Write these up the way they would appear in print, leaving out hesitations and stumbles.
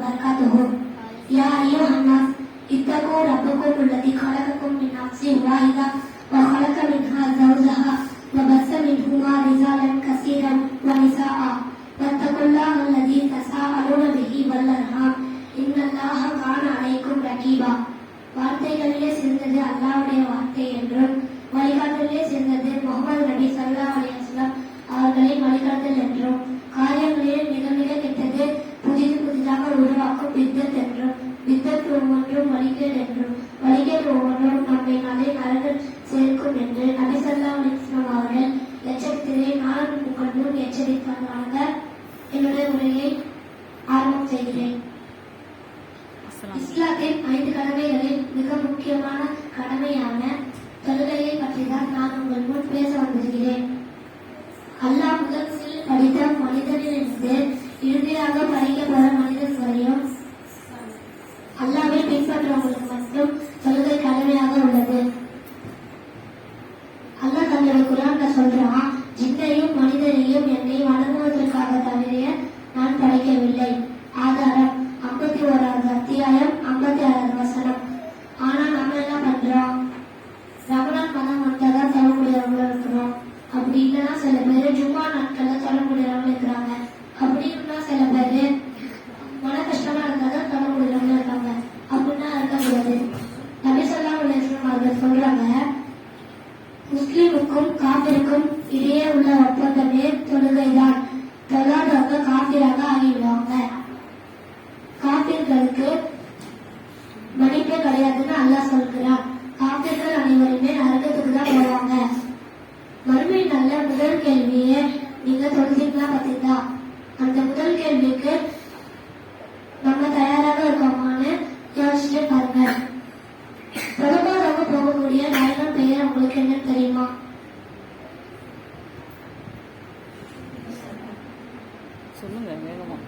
وبركاته. يا أيها الناس اتقوا ربكم الذي خلقكم من نفس واحدة وخلق منها زوجها وبث منهما رجالا كثيرا ونساء واتقوا الله الذي تساءلون به والأرحام إن الله كان عليكم رقيبا. வார்த்தைகளிலே சிறந்தது அல்லாஹ்வுடைய வார்த்தை என்றும் வழிகாட்டலிலே சிறந்தது முஹம்மது நபி ஸல்லல்லாஹு அலைஹி வஸல்லம் அவர்களின் வழிகாட்டல் என்றும் காரியங்களிலே மிக மிக கெட்டது புதிதாக உருவாக்கும் பித்தத் என்றும் பித்தத் ஒவ்வொன்றும் வழிகேடு என்றும் வழிகேடு ஒவ்வொன்றும் நம்மை நாளை நரகில் சேர்க்கும் என்று நபி ஸல்லல்லாஹு அலைஹி வஸல்லம் அவர்கள் எச்சரித்ததை நானும் உங்களுக்கும் எச்சரித்தாங்க. என்னுடைய உரையை ஆரம்பம் செய்கிறேன். இஸ்லாத்தின் 5 கடமைகளில் மிக முக்கியமான கடமையான தொழுகையை பற்றி தான் நான் உங்கள் முன் பேச வந்திருக்கிறேன். அல்லாஹ் முதலில் படித்த மனிதனிலிருந்து இறுதியாக படைக்கப்படும் மனிதன் வரையும் அல்லாஹ்வை பின்பற்றுவங்களுக்கு மட்டும் தொழுகை கடமையாக உள்ளது. அல்லாஹ் தன்னுடைய குர்ஆன்ல சொல்றான், ஜின்னையும் மனிதனையும் என்னை வணங்குவதற்காக தவிர நான் படைக்கவில்லை. ஆதாரம் 51வது அத்தியாயம் 56வது வசனம். ஆனா நம்ம என்ன பண்றோம்? ரமலான் மாதம் வந்தாதான் தொழக்கூடியவங்களும் இருக்கிறோம். அப்படி இல்லைன்னா சில பேர் ஜும்மா நாட்கள்ல தொழக்கூடியவங்களும் இருக்கிறாங்க. அப்படி இல்லைன்னா சில பேர் மன கஷ்டமா இருந்தாதான் தொழக்கூடியவங்களும் இருக்காங்க. அப்படின்னா இருக்கக்கூடாது. நபி ஸல்லல்லாஹு அலைஹி வஸல்லம் அவர்கள் சொல்றாங்க, முஸ்லிமுக்கும் காபிருக்கும் இடையே உள்ள ஒப்பந்தமே தொழுகைதான். தொழாதவங்க காபிராக ஆகிவிடுவாங்க. காபிர்களுக்கு மன்னிப்பே கிடையாதுன்னு அல்லாஹ் சொல்கிறான். காபிர்கள் அனைவருமே நரகத்துக்கு தான் போவாங்க. மறுமை நல்ல முதல் கேள்வியே நீங்க தொழுதீங்களா பார்த்தீங்களா? அந்த முதல் கேள்விக்கு நம்ம தயாராக இருக்கோமான்னு யோசிச்சு பாருங்க. தொழுகாதவங்க போகக்கூடிய நரகம் பெயர் உங்களுக்கு என்ன தெரியுமா? சொல்லுங்க, வேகமா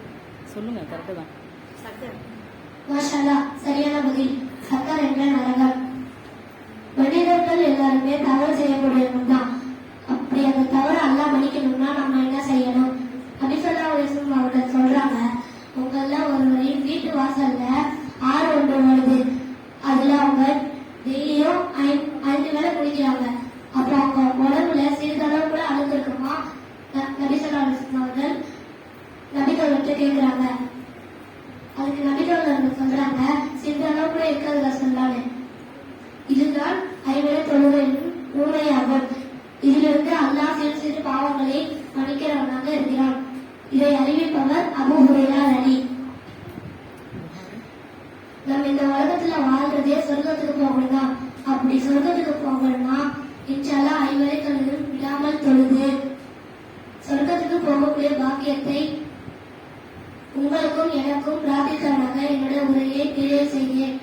சொல்லுங்க. கரெக்டு தான். மாஷா, சரியான பதில். சக்கர் என்ற நரகம். மனிதர்கள் எல்லாருமே தவறு செய்யக்கூடியவங்க தான். அப்படி அந்த தவறு அல்லாஹ் மன்னிக்கணும்னா நம்ம என்ன செய்யணும்? நபி ஸல்லல்லாஹு அலைஹி வஸல்லம் அவர்கள் சொல்றாங்க, உங்கள ஒருவரின் வீட்டு வாசல்ல ஆறு ஒன்று வருது. அதுல அவங்க டெய்லியும் 5 வேளை குளிக்கிறாங்க. அப்புறம் அவங்க உடம்புல சிறிதளவு கூட அழுக்கு இருக்குமா? நபி ஸல்லல்லாஹு அலைஹி வஸல்லம் அவர்கள் நபிகள்கிட்ட கேட்கிறாங்க. அதுக்கு நபிகள் சொல்றாங்க, சிறிதளவு கூட இருக்கிறதுல சொல்லாது. இதுதான் 5 வேளை தொழுகையின் உண்மையாகும். இதிலிருந்து அல்லாஹ் சிறு சிறு பாவங்களை மன்னிக்கிறவனாக இருக்கிறான். இதை அறிவிப்பவர் அபூ ஹுரைரா அலி. நம்ம இந்த உலகத்துல வாழ்றதே சொர்க்கத்துக்கு போகணும். அப்படி சொர்க்கத்துக்கு போகணும்னா இன்ஷா அல்லாஹ் 5 வேளை தொழுகை விடாமல் தொழுது சொர்க்கத்துக்கு போகக்கூடிய பாக்கியத்தை உங்களுக்கும் எனக்கும் பிரார்த்தித்தவனாக என்னுடைய உரையை நிறைவு செய்கிறேன்.